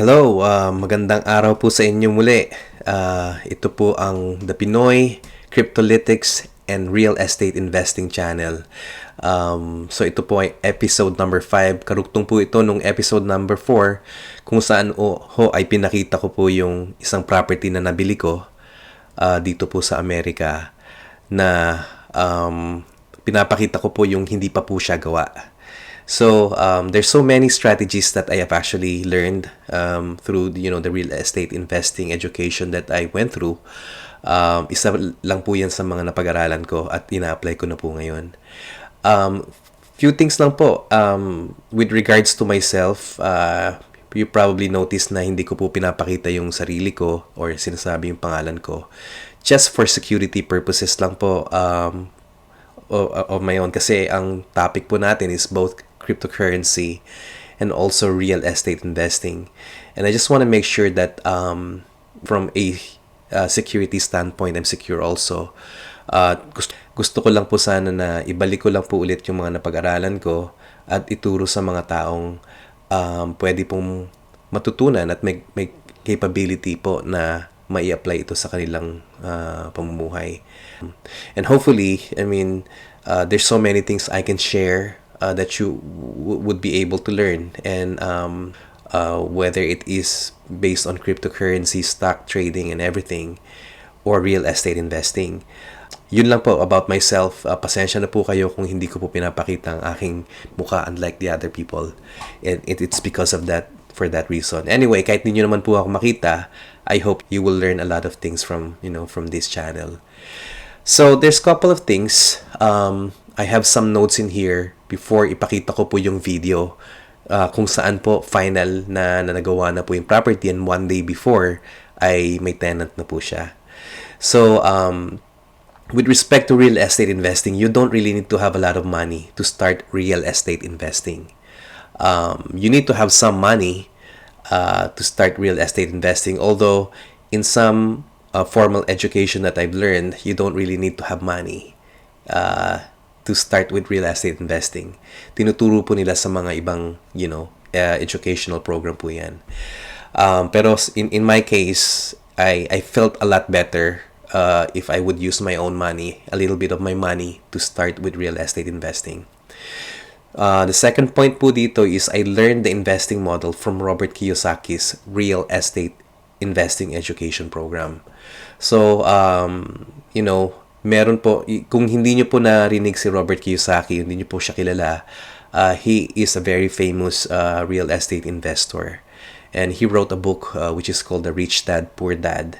Hello, magandang araw po sa inyo muli. Ito po ang The Pinoy Cryptolytics and Real Estate Investing Channel. So ito po ay episode number 5. Karugtong po ito nung episode number 4 kung saan ay pinakita ko po yung isang property na nabili ko dito po sa Amerika na pinapakita ko po yung hindi pa po siya gawa. So there's so many strategies that I have actually learned through the real estate investing education that I went through. Isa lang po yan sa mga napag-aralan ko at ina-apply ko na po ngayon. Few things lang po with regards to myself. You probably noticed na hindi ko po pinapakita yung sarili ko or sinasabi yung pangalan ko. Just for security purposes lang po of my own, kasi ang topic po natin is both cryptocurrency and also real estate investing. And I just want to make sure that from a security standpoint, I'm secure also. Gusto ko lang po sana na ibalik ko lang po ulit yung mga napag-aralan ko at ituro sa mga taong pwede pong matutunan at may capability po na mai-apply ito sa kanilang pamumuhay. And hopefully, there's so many things I can share that you would be able to learn, and whether it is based on cryptocurrency, stock trading, and everything, or real estate investing. Yun lang po about myself. Pasensya na po kayo kung hindi ko po pinapakita ang aking mukha unlike the other people. And it's because of that, for that reason. Anyway, kahit hindi nyo naman po ako makita, I hope you will learn a lot of things from this channel. So there's a couple of things. I have some notes in here before ipakita ko po yung video kung saan po final na nagawa na po yung property, and one day before ay may tenant na po siya. So with respect to real estate investing, you don't really need to have a lot of money to start real estate investing. You need to have some money to start real estate investing, although in some formal education that I've learned, you don't really need to have money to start with real estate investing. Tinuturo po nila sa mga ibang educational program po yan. Pero in my case, I felt a lot better if I would use my own money, a little bit of my money, to start with real estate investing. The second point po dito is I learned the investing model from Robert Kiyosaki's Real Estate Investing Education Program. So, meron po, kung hindi nyo po narinig si Robert Kiyosaki, hindi nyo po siya kilala, he is a very famous real estate investor. And he wrote a book which is called The Rich Dad, Poor Dad.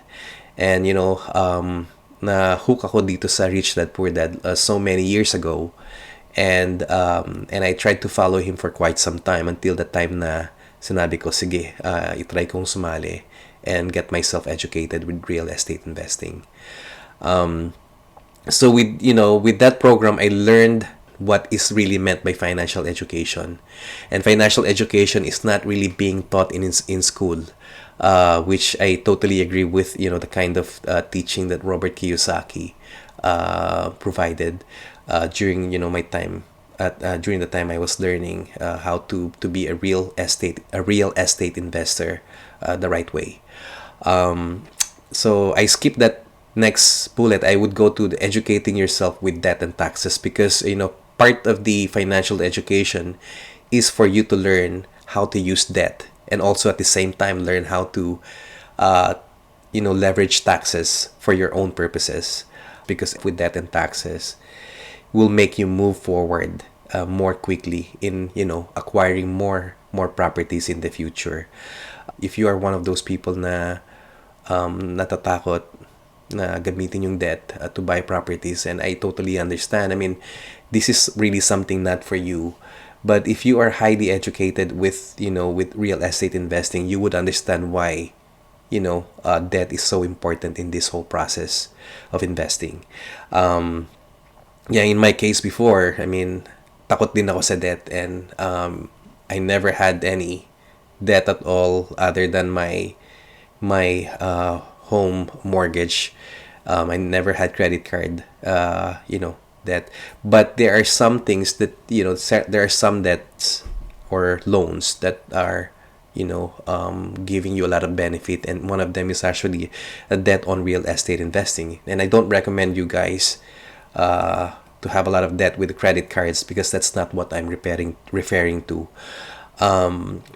And, na-hook ako dito sa Rich Dad, Poor Dad so many years ago. And I tried to follow him for quite some time until the time na sinabi ko, sige, itry kong sumali and get myself educated with real estate investing. So with that program, I learned what is really meant by financial education. And financial education is not really being taught in school, which I totally agree with, the kind of teaching that Robert Kiyosaki provided during my time during the time I was learning how to be a real estate investor the right way. So I skipped that next bullet. I would go to the educating yourself with debt and taxes, because part of the financial education is for you to learn how to use debt, and also at the same time learn how to leverage taxes for your own purposes, because with debt and taxes will make you move forward more quickly in acquiring more properties in the future. If you are one of those people na natatakot na gamitin yung debt to buy properties, and I totally understand. This is really something not for you. But if you are highly educated with real estate investing, you would understand why debt is so important in this whole process of investing. In my case before, takot din ako sa debt, and I never had any debt at all other than my home mortgage. I never had credit card, debt. But there are some things that, there are some debts or loans that are giving you a lot of benefit, and one of them is actually a debt on real estate investing. And I don't recommend you guys to have a lot of debt with credit cards, because that's not what I'm referring to.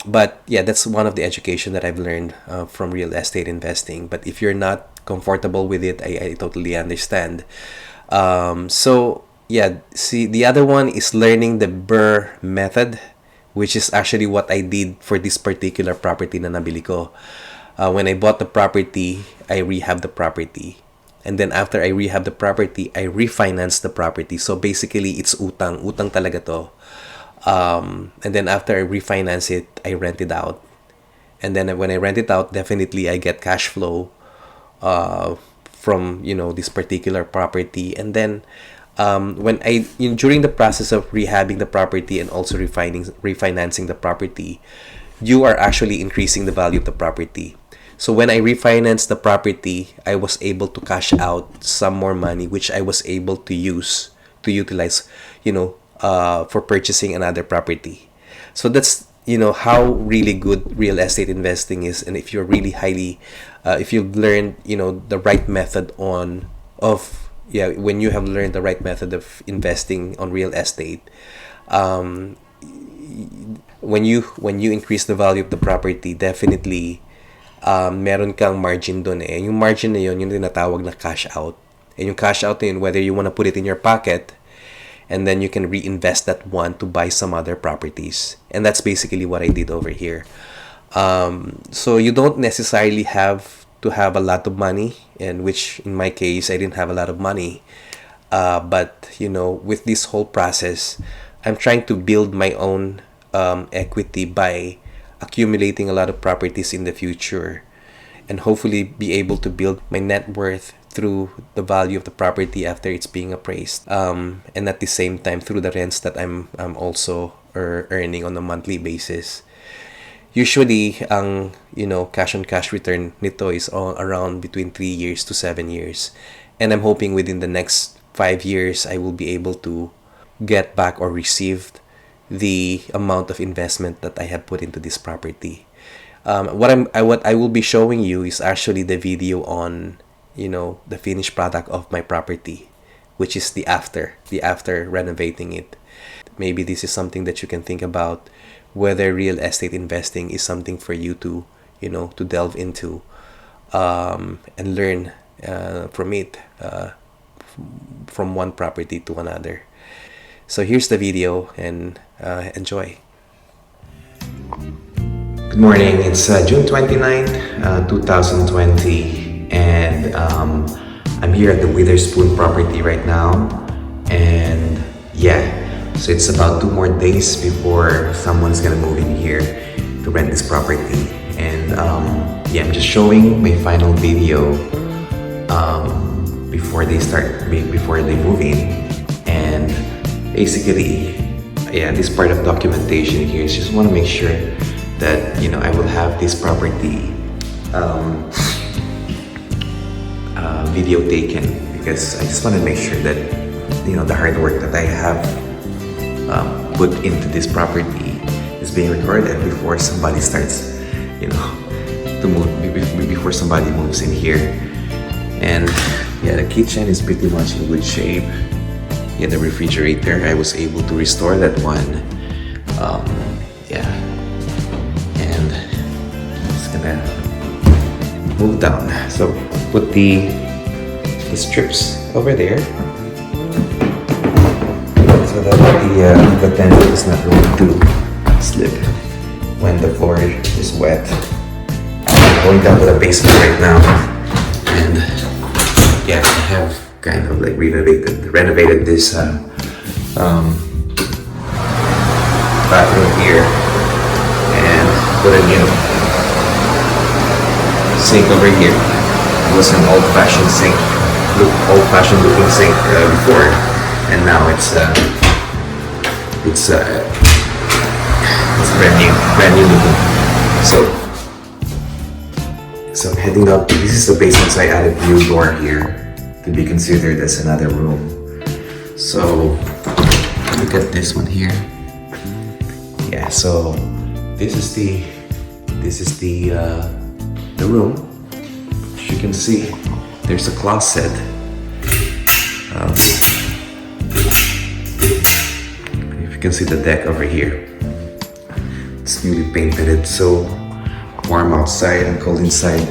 But yeah, that's one of the education that I've learned from real estate investing. But if you're not comfortable with it, I totally understand. So yeah, see, the other one is learning the BRRRR method, which is actually what I did for this particular property na nabili ko. When I bought the property, I rehabbed the property. And then after I rehab the property, I refinanced the property. So basically, it's utang. Utang talaga to. And then after I refinance it, I rent it out. And then when I rent it out, definitely I get cash flow from this particular property. And then during the process of rehabbing the property and also refinancing the property, you are actually increasing the value of the property. So when I refinanced the property, I was able to cash out some more money, which I was able to utilize, for purchasing another property. So that's how really good real estate investing is. And if you're really if you've learned the right method when you have learned the right method of investing on real estate, when you increase the value of the property, definitely meron kang margin dun eh. Yung margin na yun, yung tinatawag na cash out. And yung cash out na yun, whether you want to put it in your pocket, and then you can reinvest that one to buy some other properties. And that's basically what I did over here. So you don't necessarily have to have a lot of money, and which in my case, I didn't have a lot of money. But with this whole process, I'm trying to build my own equity by accumulating a lot of properties in the future, and hopefully be able to build my net worth through the value of the property after it's being appraised, and at the same time through the rents that I'm also earning on a monthly basis. Usually, ang cash on cash return nito is all around between 3 years to 7 years, and I'm hoping within the next 5 years I will be able to get back or receive the amount of investment that I have put into this property. What I will be showing you is actually the video on the finished product of my property, which is the after renovating it. Maybe this is something that you can think about, whether real estate investing is something for you to to delve into, and learn from it, from one property to another. So here's the video, and enjoy. Good morning. It's June 29th, 2020, and I'm here at the Witherspoon property right now. And yeah, so it's about 2 more days before someone's gonna move in here to rent this property. And I'm just showing my final video before they move in. And basically, this part of documentation here is just want to make sure that I will have this property video taken, because I just want to make sure that the hard work that I have put into this property is being recorded before somebody starts to move, before somebody moves in here. And the kitchen is pretty much in good shape. The refrigerator, I was able to restore that one. And just gonna move down. So put the strips over there, so that the tent is not going to slip when the floor is wet. I'm going down to the basement right now, and I have kind of like renovated this bathroom here, and put a new sink over here. It was an old-fashioned looking sink before, and now it's brand new looking. So I'm heading up. This is the basement, so I added a new door here to be considered as another room. So look at this one here. So this is the This is the room. As you can see, there's a closet. If you can see the deck over here, it's newly painted. It's so warm outside and cold inside.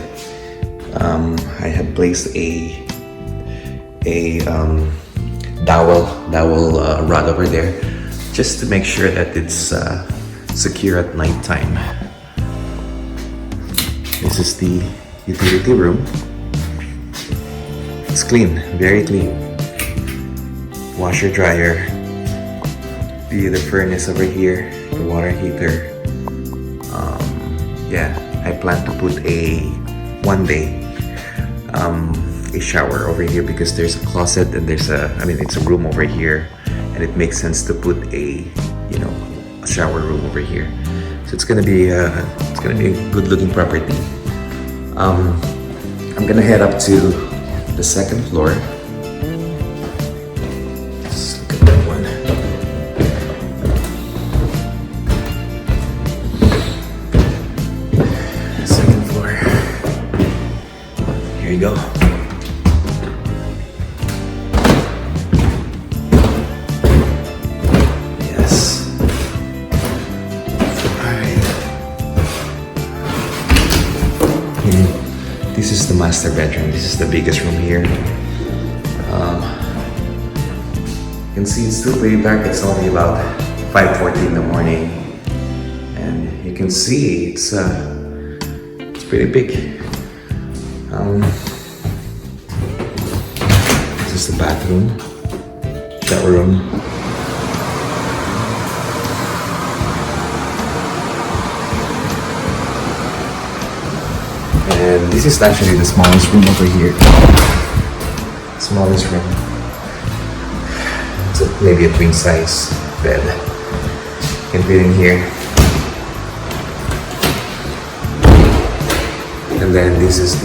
I have placed a dowel rod over there just to make sure that it's secure at night time. This is the utility room. It's clean, very clean. Washer dryer, the furnace over here, the water heater. Yeah, I plan to put one day a shower over here because there's a closet and it's a room over here, and it makes sense to put a shower room over here. So it's gonna be a good looking property. I'm gonna head up to the second floor. Let's look at that one. Second floor. Here you go. Yes. Alright. This is the master bedroom. This is the biggest room here. You can see it's still pretty dark. It's only about 5:40 in the morning, and you can see it's pretty big. This is the bathroom, shower room. And this is actually the smallest room over here. Smallest room. It's maybe a twin size bed. You can fit in here. And then this is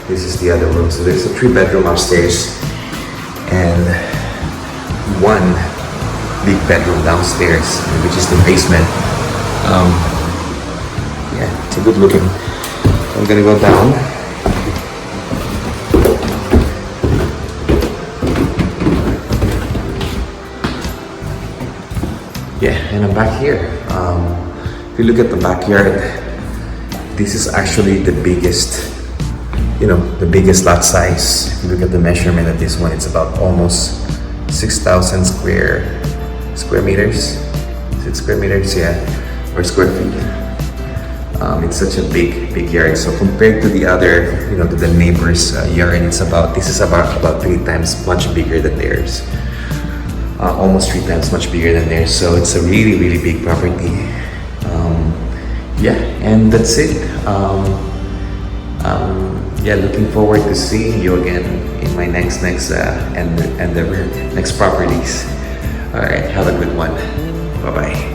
this is the other room. So there's a 3-bedroom upstairs and one big bedroom downstairs, which is the basement. Yeah, it's a good looking. I'm gonna go down. Yeah, and I'm back here. If you look at the backyard, this is actually the biggest, the biggest lot size. If you look at the measurement of this one, it's about almost 6,000 square meters. Is it square meters? Yeah, or square feet. It's such a big yard. So compared to the other, to the neighbor's yard, this is about 3 times much bigger than theirs. Almost 3 times much bigger than theirs. So it's a really big property. Yeah, and that's it. Yeah, looking forward to seeing you again in my next properties. All right, have a good one. Bye-bye.